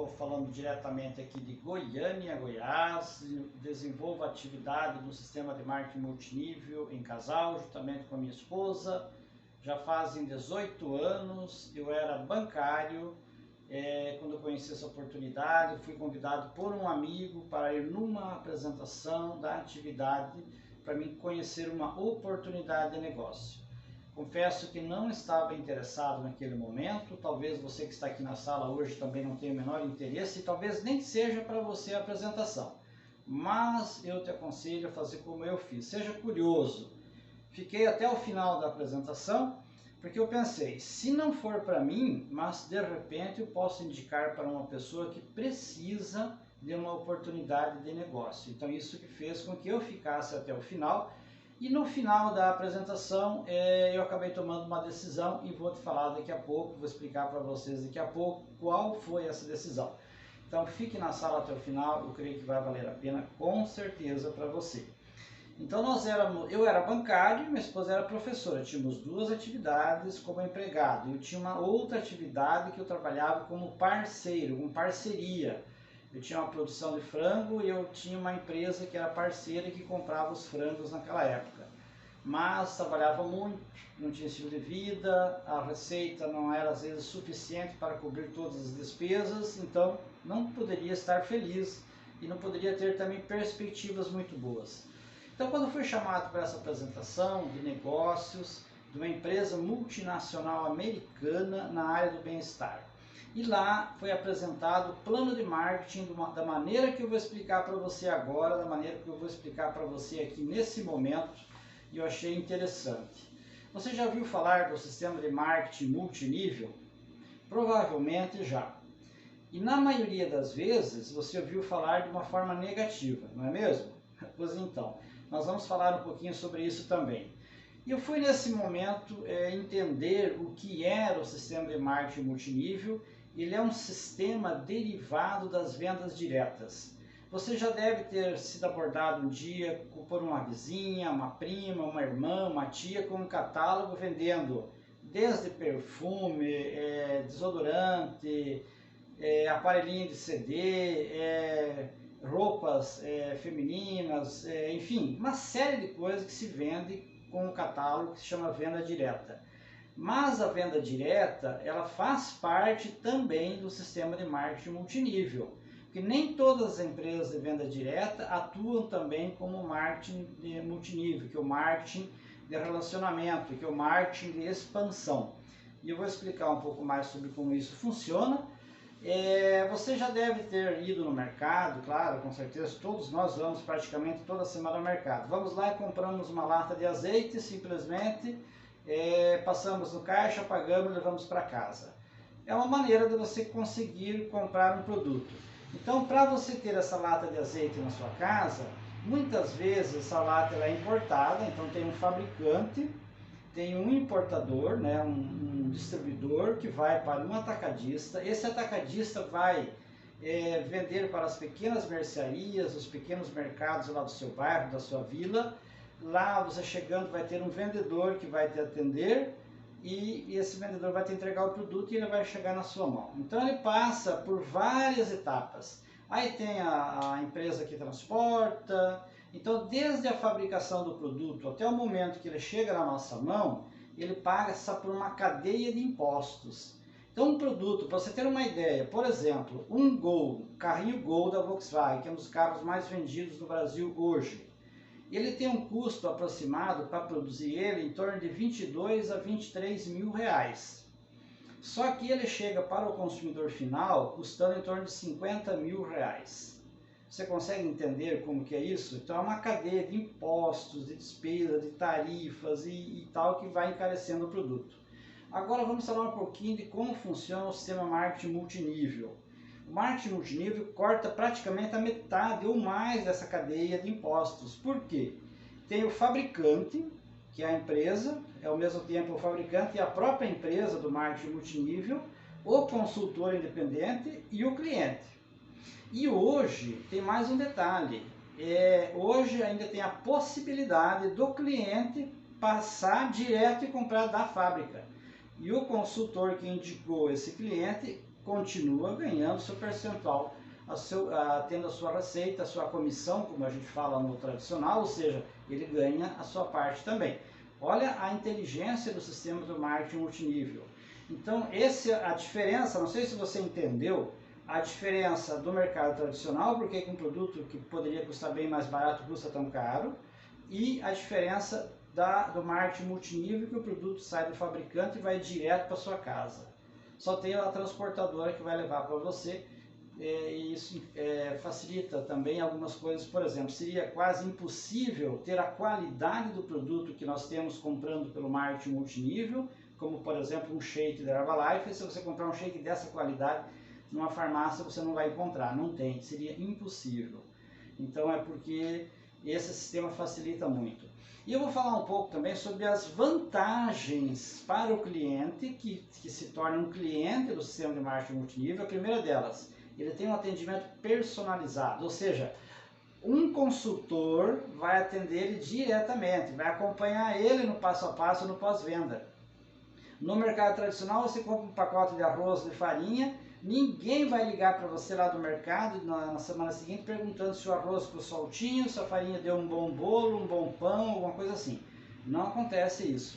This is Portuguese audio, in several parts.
estou falando diretamente aqui de Goiânia, Goiás. Desenvolvo atividade no sistema de marketing multinível em casal, juntamente com a minha esposa. Já fazem 18 anos, eu era bancário. Quando eu conheci essa oportunidade, fui convidado por um amigo para ir numa apresentação da atividade para mim conhecer uma oportunidade de negócio. Confesso que não estava interessado naquele momento, talvez você que está aqui na sala hoje também não tenha o menor interesse e talvez nem seja para você a apresentação. Mas eu te aconselho a fazer como eu fiz, seja curioso. Fiquei até o final da apresentação, porque eu pensei, se não for para mim, mas de repente eu posso indicar para uma pessoa que precisa de uma oportunidade de negócio. Então isso que fez com que eu ficasse até o final. E no final da apresentação eu acabei tomando uma decisão e vou te falar daqui a pouco, vou explicar para vocês daqui a pouco qual foi essa decisão. Então fique na sala até o final, eu creio que vai valer a pena com certeza para você. Então eu era bancário e minha esposa era professora, tínhamos duas atividades como empregado. Eu tinha uma outra atividade que eu trabalhava como parceiro, com parceria. Eu tinha uma produção de frango e eu tinha uma empresa que era parceira e que comprava os frangos naquela época. Mas trabalhava muito, não tinha estilo de vida, a receita não era às vezes suficiente para cobrir todas as despesas, então não poderia estar feliz e não poderia ter também perspectivas muito boas. Então quando fui chamado para essa apresentação de negócios de uma empresa multinacional americana na área do bem-estar, e lá foi apresentado o plano de marketing da maneira que eu vou explicar para você agora, da maneira que eu vou explicar para você aqui nesse momento, e eu achei interessante. Você já ouviu falar do sistema de marketing multinível? Provavelmente já. E na maioria das vezes você ouviu falar de uma forma negativa, não é mesmo? Pois então, nós vamos falar um pouquinho sobre isso também. E eu fui nesse momento entender o que era o sistema de marketing multinível. Ele é um sistema derivado das vendas diretas. Você já deve ter sido abordado um dia por uma vizinha, uma prima, uma irmã, uma tia com um catálogo vendendo desde perfume, desodorante, aparelhinho de CD, roupas femininas, enfim, uma série de coisas que se vende com um catálogo que se chama venda direta. Mas a venda direta, ela faz parte também do sistema de marketing multinível, porque nem todas as empresas de venda direta atuam também como marketing multinível, que é o marketing de relacionamento, que é o marketing de expansão. E eu vou explicar um pouco mais sobre como isso funciona. Você já deve ter ido no mercado, claro, com certeza, todos nós vamos praticamente toda semana ao mercado. Vamos lá e compramos uma lata de azeite, simplesmente passamos no caixa, pagamos e levamos para casa. É uma maneira de você conseguir comprar um produto. Então, para você ter essa lata de azeite na sua casa, muitas vezes essa lata é importada, então tem um fabricante, tem um importador, né, um distribuidor que vai para um atacadista. Esse atacadista vai vender para as pequenas mercearias, os pequenos mercados lá do seu bairro, da sua vila. Lá você chegando vai ter um vendedor que vai te atender e esse vendedor vai te entregar o produto e ele vai chegar na sua mão. Então ele passa por várias etapas. Aí tem a empresa que transporta. Então desde a fabricação do produto até o momento que ele chega na nossa mão, ele passa por uma cadeia de impostos. Então um produto, para você ter uma ideia, por exemplo, um Gol, carrinho Gol da Volkswagen, que é um dos carros mais vendidos no Brasil hoje, ele tem um custo aproximado para produzir ele em torno de 22 a 23 mil reais. Só que ele chega para o consumidor final custando em torno de 50 mil reais. Você consegue entender como que é isso? Então é uma cadeia de impostos, de despesas, de tarifas e tal que vai encarecendo o produto. Agora vamos falar um pouquinho de como funciona o sistema marketing multinível. O marketing multinível corta praticamente a metade ou mais dessa cadeia de impostos. Por quê? Tem o fabricante, que é a empresa, é ao mesmo tempo o fabricante e a própria empresa do marketing multinível, o consultor independente e o cliente. E hoje tem mais um detalhe, hoje ainda tem a possibilidade do cliente passar direto e comprar da fábrica. E o consultor que indicou esse cliente continua ganhando seu percentual, tendo a sua receita, a sua comissão, como a gente fala no tradicional, ou seja, ele ganha a sua parte também. Olha a inteligência do sistema do marketing multinível. Então, essa é a diferença, não sei se você entendeu, a diferença do mercado tradicional, porque um produto que poderia custar bem mais barato custa tão caro, e a diferença do marketing multinível, que o produto sai do fabricante e vai direto para sua casa. Só tem a transportadora que vai levar para você, e isso facilita também algumas coisas. Por exemplo, seria quase impossível ter a qualidade do produto que nós temos comprando pelo marketing multinível, como por exemplo um shake da Herbalife. Se você comprar um shake dessa qualidade numa farmácia, você não vai encontrar, não tem, seria impossível. Então é porque esse sistema facilita muito. E eu vou falar um pouco também sobre as vantagens para o cliente que se torna um cliente do sistema de marketing multinível. A primeira delas, ele tem um atendimento personalizado, ou seja, um consultor vai atender ele diretamente, vai acompanhar ele no passo a passo no pós-venda. No mercado tradicional, você compra um pacote de arroz, de farinha, ninguém vai ligar para você lá do mercado na semana seguinte perguntando se o arroz ficou soltinho, se a farinha deu um bom bolo, um bom pão, alguma coisa assim. Não acontece isso.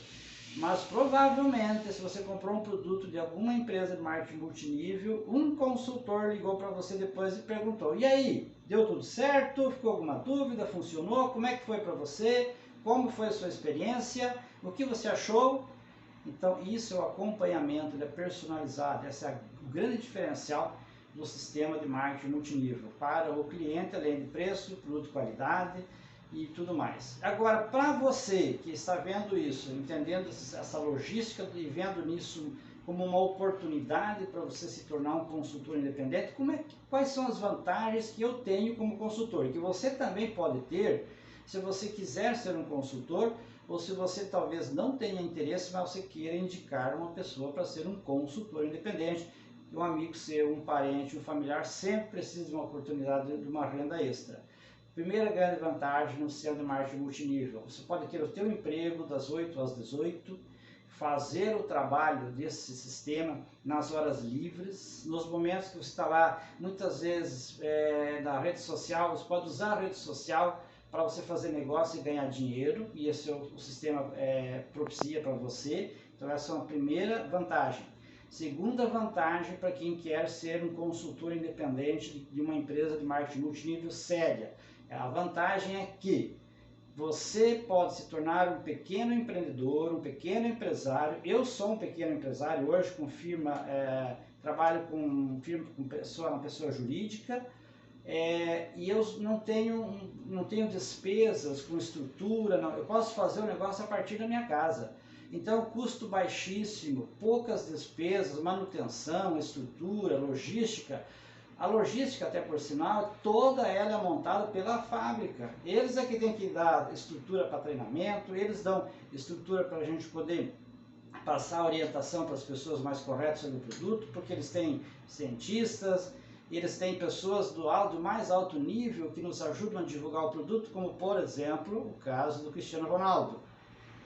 Mas provavelmente, se você comprou um produto de alguma empresa de marketing multinível, um consultor ligou para você depois e perguntou: e aí, deu tudo certo? Ficou alguma dúvida? Funcionou? Como é que foi para você? Como foi a sua experiência? O que você achou? Então, isso é o acompanhamento, ele é personalizado. Esse é o grande diferencial do sistema de marketing multinível para o cliente, além de preço, produto, qualidade e tudo mais. Agora, para você que está vendo isso, entendendo essa logística e vendo nisso como uma oportunidade para você se tornar um consultor independente, quais são as vantagens que eu tenho como consultor e que você também pode ter se você quiser ser um consultor, ou se você talvez não tenha interesse, mas você queira indicar uma pessoa para ser um consultor independente. Um amigo seu, um parente, um familiar sempre precisa de uma oportunidade de uma renda extra. Primeira grande vantagem no sistema de marketing multinível: você pode ter o seu emprego das 8 às 18, fazer o trabalho desse sistema nas horas livres, nos momentos que você está lá, muitas vezes na rede social, você pode usar a rede social para você fazer negócio e ganhar dinheiro, e esse o sistema propicia para você. Então essa é uma primeira vantagem. Segunda vantagem para quem quer ser um consultor independente de uma empresa de marketing multinível séria. A vantagem é que você pode se tornar um pequeno empreendedor, um pequeno empresário. Eu sou um pequeno empresário hoje com firma, trabalho com uma pessoa jurídica, e eu não tenho despesas com estrutura, não. Eu posso fazer o negócio a partir da minha casa. Então, custo baixíssimo, poucas despesas, manutenção, estrutura, logística. A logística, até por sinal, toda ela é montada pela fábrica. Eles é que tem que dar estrutura para treinamento, eles dão estrutura para a gente poder passar a orientação para as pessoas mais corretas sobre o produto, porque eles têm cientistas, eles têm pessoas do mais alto nível que nos ajudam a divulgar o produto, como por exemplo o caso do Cristiano Ronaldo.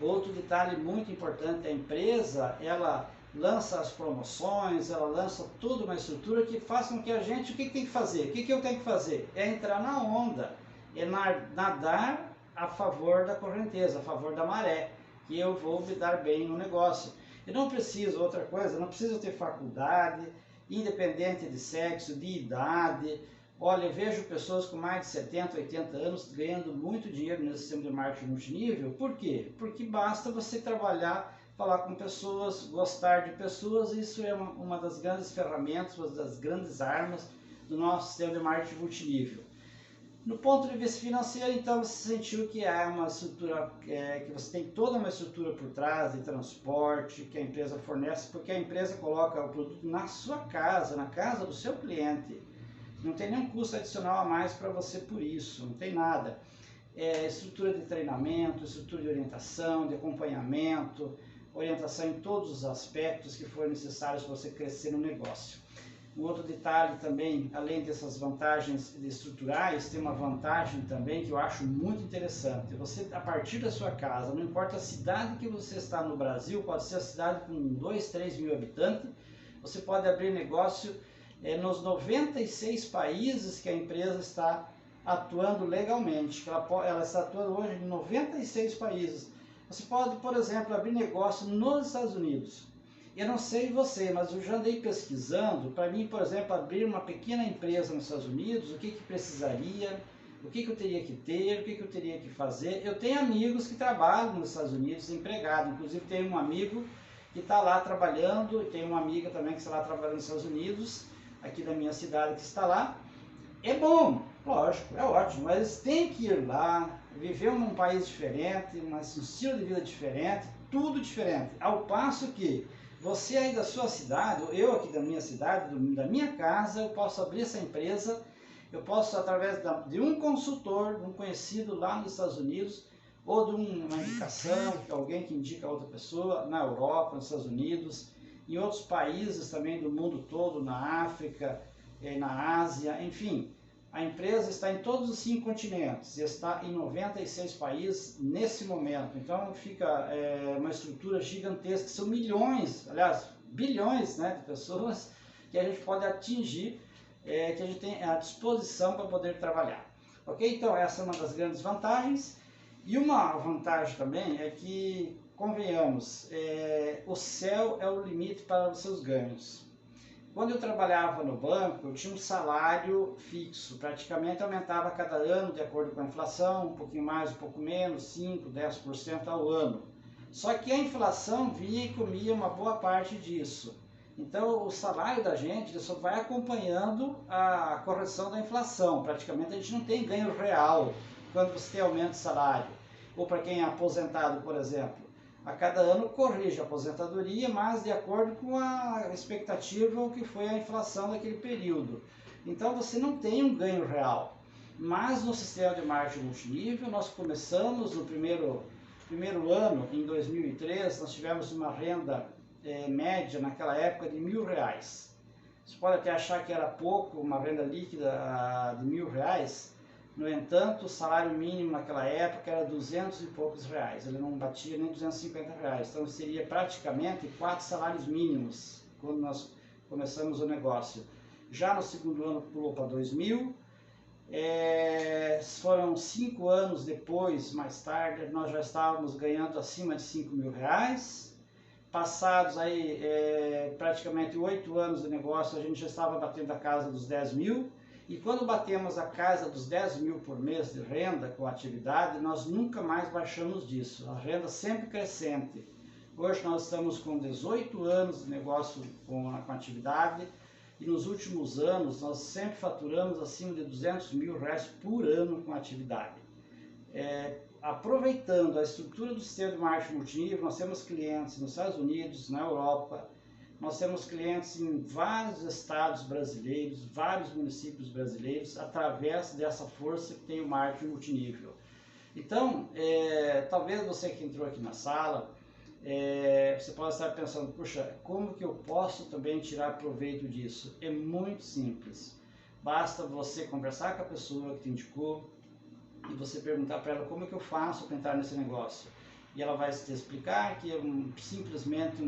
Outro detalhe muito importante: a empresa, ela lança as promoções, ela lança toda uma estrutura que faça com que a gente, o que tem que fazer? O que eu tenho que fazer? É entrar na onda, é nadar a favor da correnteza, a favor da maré, que eu vou me dar bem no negócio. Eu não preciso, outra coisa, não preciso ter faculdade, independente de sexo, de idade. Olha, eu vejo pessoas com mais de 70, 80 anos ganhando muito dinheiro nesse sistema de marketing multinível. Por quê? Porque basta você trabalhar, falar com pessoas, gostar de pessoas. Isso é uma das grandes ferramentas, uma das grandes armas do nosso sistema de marketing multinível. No ponto de vista financeiro, então, você sentiu que há uma estrutura, que você tem toda uma estrutura por trás de transporte que a empresa fornece, porque a empresa coloca o produto na sua casa, na casa do seu cliente. Não tem nenhum custo adicional a mais para você por isso, não tem nada. Estrutura de treinamento, estrutura de orientação, de acompanhamento, orientação em todos os aspectos que forem necessários para você crescer no negócio. Um outro detalhe também, além dessas vantagens estruturais, tem uma vantagem também que eu acho muito interessante. Você, a partir da sua casa, não importa a cidade que você está no Brasil, pode ser a cidade com 2, 3 mil habitantes, você pode abrir negócio nos 96 países que a empresa está atuando legalmente. Ela está atuando hoje em 96 países. Você pode, por exemplo, abrir negócio nos Estados Unidos. Eu não sei você, mas eu já andei pesquisando. Para mim, por exemplo, abrir uma pequena empresa nos Estados Unidos, o que precisaria, o que eu teria que ter, o que eu teria que fazer. Eu tenho amigos que trabalham nos Estados Unidos, empregado. Inclusive, tenho um amigo que está lá trabalhando, e tem uma amiga também que está lá trabalhando nos Estados Unidos, aqui da minha cidade que está lá. É bom, lógico, é ótimo, mas tem que ir lá, viver num país diferente, um estilo de vida diferente, tudo diferente. Ao passo que você aí da sua cidade, ou eu aqui da minha cidade, da minha casa, eu posso abrir essa empresa, eu posso, através de um consultor, de um conhecido lá nos Estados Unidos, ou de uma indicação, alguém que indica a outra pessoa, na Europa, nos Estados Unidos, em outros países também do mundo todo, na África, na Ásia, enfim. A empresa está em todos os 5 continentes e está em 96 países nesse momento. Então fica uma estrutura gigantesca, são milhões, aliás, bilhões, né, de pessoas que a gente pode atingir, que a gente tem à disposição para poder trabalhar. Ok? Então essa é uma das grandes vantagens. E uma vantagem também é que, convenhamos, o céu é o limite para os seus ganhos. Quando eu trabalhava no banco, eu tinha um salário fixo, praticamente aumentava cada ano de acordo com a inflação, um pouquinho mais, um pouco menos, 5%, 10% ao ano. Só que a inflação vinha e comia uma boa parte disso. Então o salário da gente só vai acompanhando a correção da inflação, praticamente a gente não tem ganho real quando você tem aumento de salário. Ou para quem é aposentado, por exemplo, a cada ano corrige a aposentadoria, mas de acordo com a expectativa o que foi a inflação daquele período. Então você não tem um ganho real. Mas no sistema de marketing multinível, nós começamos no primeiro ano, em 2003, nós tivemos uma renda média naquela época de R$1.000. Você pode até achar que era pouco, uma renda líquida de R$1.000. No entanto, o salário mínimo naquela época era 200 e poucos reais, ele não batia nem 250 reais, então seria praticamente 4 salários mínimos quando nós começamos o negócio. Já no segundo ano pulou para 2.000, foram 5 anos depois, mais tarde, nós já estávamos ganhando acima de 5.000 reais. Passados aí praticamente 8 anos de negócio, a gente já estava batendo a casa dos 10.000. E quando batemos a casa dos 10.000 por mês de renda com a atividade, nós nunca mais baixamos disso. A renda sempre crescente. Hoje nós estamos com 18 anos de negócio com a atividade e nos últimos anos nós sempre faturamos acima de R$200.000 por ano com a atividade. Aproveitando a estrutura do sistema de marketing multinível, nós temos clientes nos Estados Unidos, na Europa, nós temos clientes em vários estados brasileiros, vários municípios brasileiros, através dessa força que tem o marketing multinível. Então, talvez você que entrou aqui na sala, você possa estar pensando, puxa, como que eu posso também tirar proveito disso? É muito simples. Basta você conversar com a pessoa que te indicou e você perguntar para ela como é que eu faço para entrar nesse negócio. E ela vai te explicar que é simplesmente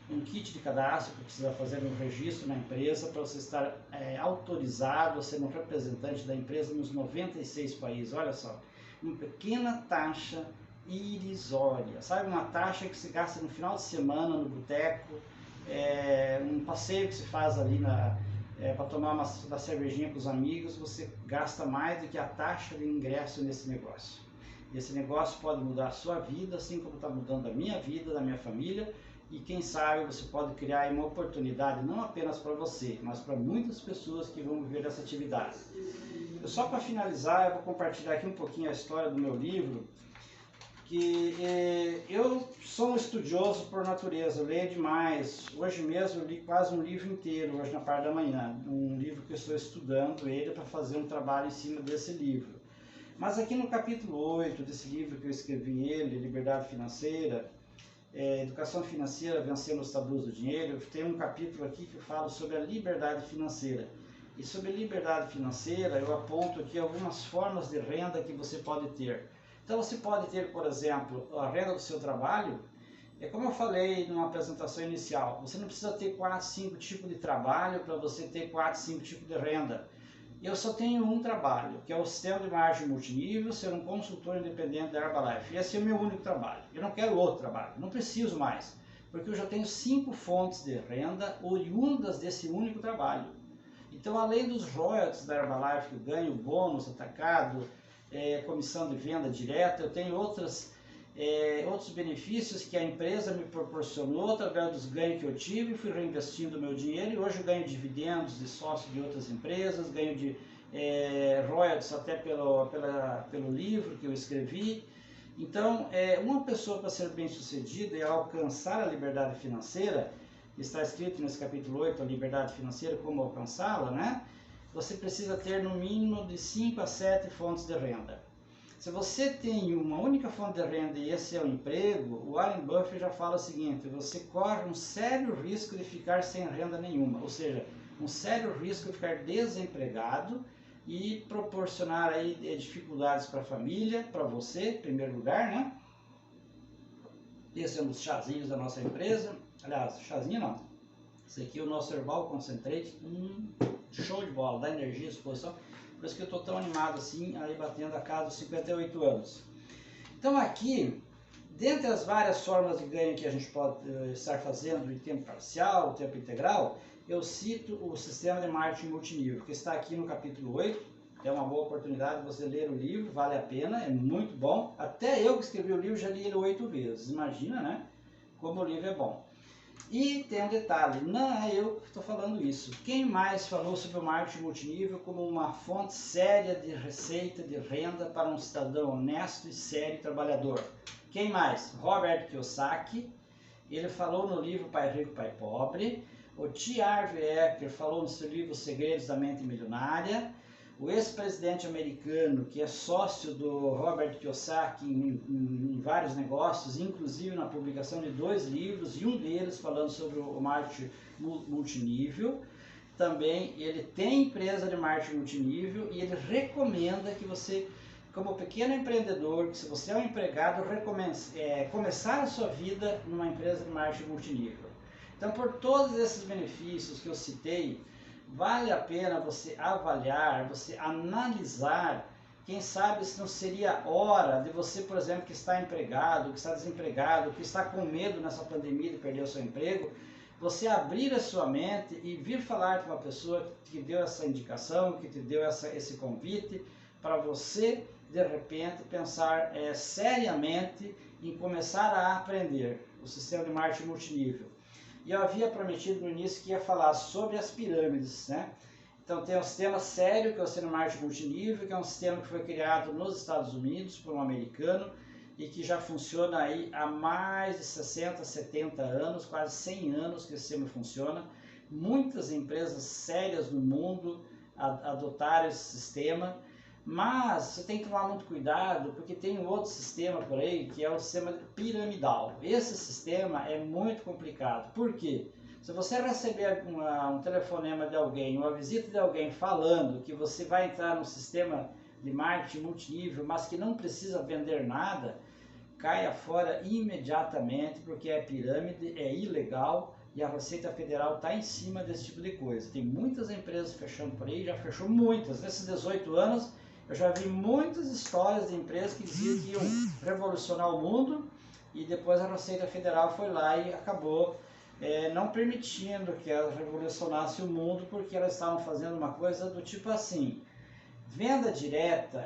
um kit de cadastro que precisa fazer um registro na empresa para você estar autorizado a ser um representante da empresa nos 96 países. Olha só, uma pequena taxa irrisória, sabe, uma taxa que se gasta no final de semana no boteco, um passeio que se faz ali para tomar uma cervejinha com os amigos, você gasta mais do que a taxa de ingresso nesse negócio. Esse negócio pode mudar a sua vida, assim como está mudando a minha vida, da minha família. E quem sabe você pode criar uma oportunidade não apenas para você, mas para muitas pessoas que vão viver essa atividade. Só para finalizar, eu vou compartilhar aqui um pouquinho a história do meu livro, que eu sou um estudioso por natureza, eu leio demais. Hoje mesmo eu li quase um livro inteiro, hoje na parte da manhã, um livro que eu estou estudando ele para fazer um trabalho em cima desse livro. Mas aqui no capítulo 8 desse livro que eu escrevi Liberdade Financeira, Educação Financeira, Vencendo os Tabus do Dinheiro, tem um capítulo aqui que eu falo sobre a liberdade financeira. E sobre liberdade financeira eu aponto aqui algumas formas de renda que você pode ter. Então você pode ter, por exemplo, a renda do seu trabalho, É como eu falei numa apresentação inicial, você não precisa ter 4, 5 tipos de trabalho para você ter 4, 5 tipos de renda. Eu só tenho um trabalho, que é o sistema de margem multinível, ser um consultor independente da Herbalife. Esse é o meu único trabalho. Eu não quero outro trabalho, não preciso mais, porque eu já tenho 5 fontes de renda oriundas desse único trabalho. Então, além dos royalties da Herbalife que eu ganho, bônus, atacado, comissão de venda direta, eu tenho outros benefícios que a empresa me proporcionou através dos ganhos que eu tive, fui reinvestindo o meu dinheiro e hoje eu ganho dividendos de sócio de outras empresas, ganho de royalties até pelo livro que eu escrevi. Então, uma pessoa para ser bem sucedida e alcançar a liberdade financeira, está escrito nesse capítulo 8, a liberdade financeira, como alcançá-la, né? Você precisa ter no mínimo de 5 a 7 fontes de renda. Se você tem uma única fonte de renda e esse é o emprego, o Warren Buffett já fala o seguinte, você corre um sério risco de ficar sem renda nenhuma, ou seja, um sério risco de ficar desempregado e proporcionar aí dificuldades para a família, para você, em primeiro lugar, né? Esse é um dos chazinhos da nossa empresa, aliás, chazinho não, esse aqui é o nosso Herbal Concentrate, show de bola, dá energia, disposição. Por isso que eu estou tão animado assim, aí batendo a casa dos 58 anos. Então aqui, dentre as várias formas de ganho que a gente pode estar fazendo em tempo parcial, tempo integral, eu cito o sistema de marketing multinível, que está aqui no capítulo 8. É uma boa oportunidade de você ler o livro, vale a pena, é muito bom. Até eu que escrevi o livro já li ele 8 vezes, imagina, né? Como o livro é bom. E tem um detalhe, não é eu que estou falando isso. Quem mais falou sobre o marketing multinível como uma fonte séria de receita, de renda para um cidadão honesto e sério e trabalhador? Quem mais? Robert Kiyosaki, ele falou no livro Pai Rico, Pai Pobre. O T. Harv Eker falou no seu livro Segredos da Mente Milionária. O ex-presidente americano, que é sócio do Robert Kiyosaki em vários negócios, inclusive na publicação de 2 livros, e um deles falando sobre o marketing multinível. Também ele tem empresa de marketing multinível e ele recomenda que você, como pequeno empreendedor, que se você é um empregado, começar a sua vida numa empresa de marketing multinível. Então, por todos esses benefícios que eu citei, vale a pena você avaliar, você analisar, quem sabe se não seria hora de você, por exemplo, que está empregado, que está desempregado, que está com medo nessa pandemia de perder o seu emprego, você abrir a sua mente e vir falar com uma pessoa que deu essa indicação, que te deu esse convite, para você, de repente, pensar seriamente em começar a aprender o sistema de marketing multinível. E eu havia prometido no início que ia falar sobre as pirâmides, né? Então tem um sistema sério, que é o sistema de marketing multinível, que é um sistema que foi criado nos Estados Unidos por um americano e que já funciona aí há mais de 60, 70 anos, quase 100 anos que esse sistema funciona. Muitas empresas sérias no mundo adotaram esse sistema, mas você tem que tomar muito cuidado, porque tem um outro sistema por aí, que é o sistema piramidal. Esse sistema é muito complicado. Por quê? Se você receber um telefonema de alguém, uma visita de alguém falando que você vai entrar no sistema de marketing multinível, mas que não precisa vender nada, caia fora imediatamente, porque é pirâmide, é ilegal e a Receita Federal está em cima desse tipo de coisa. Tem muitas empresas fechando por aí, já fechou muitas. Nesses 18 anos, eu já vi muitas histórias de empresas que diziam que iam revolucionar o mundo e depois a Receita Federal foi lá e acabou não permitindo que elas revolucionassem o mundo, porque elas estavam fazendo uma coisa do tipo assim: venda direta,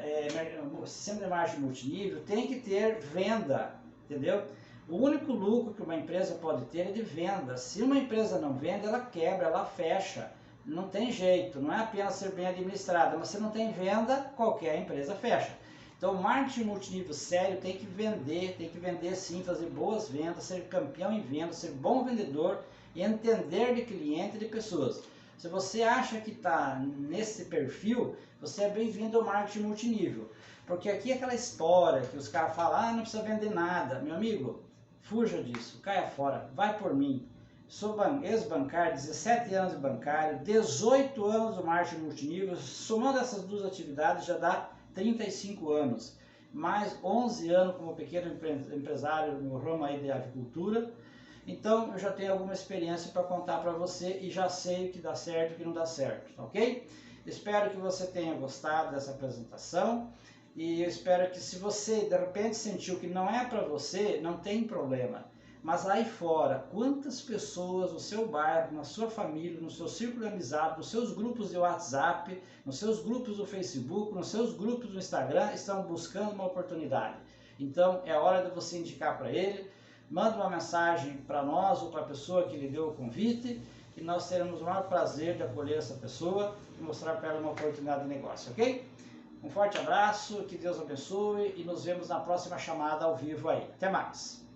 sistema de marketing multinível tem que ter venda, entendeu? O único lucro que uma empresa pode ter é de venda. Se uma empresa não vende, ela quebra, ela fecha. Não tem jeito, não é apenas ser bem administrada, mas se não tem venda, qualquer empresa fecha. Então, o marketing multinível sério tem que vender sim, fazer boas vendas, ser campeão em vendas, ser bom vendedor e entender de cliente e de pessoas. Se você acha que está nesse perfil, você é bem-vindo ao marketing multinível. Porque aqui é aquela história que os caras falam, não precisa vender nada. Meu amigo, fuja disso, caia fora, vai por mim. Sou ex-bancário, 17 anos de bancário, 18 anos do marketing multinível, somando essas 2 atividades já dá 35 anos. mais 11 anos como pequeno empresário no ramo aí de avicultura. Então eu já tenho alguma experiência para contar para você e já sei o que dá certo e o que não dá certo, ok? Espero que você tenha gostado dessa apresentação e eu espero que, se você de repente sentiu que não é para você, não tem problema. Mas aí fora, quantas pessoas no seu bairro, na sua família, no seu círculo de amizade, nos seus grupos de WhatsApp, nos seus grupos do Facebook, nos seus grupos do Instagram, estão buscando uma oportunidade? Então é hora de você indicar para ele, manda uma mensagem para nós ou para a pessoa que lhe deu o convite, e nós teremos o maior prazer de acolher essa pessoa e mostrar para ela uma oportunidade de negócio, ok? Um forte abraço, que Deus abençoe e nos vemos na próxima chamada ao vivo aí. Até mais!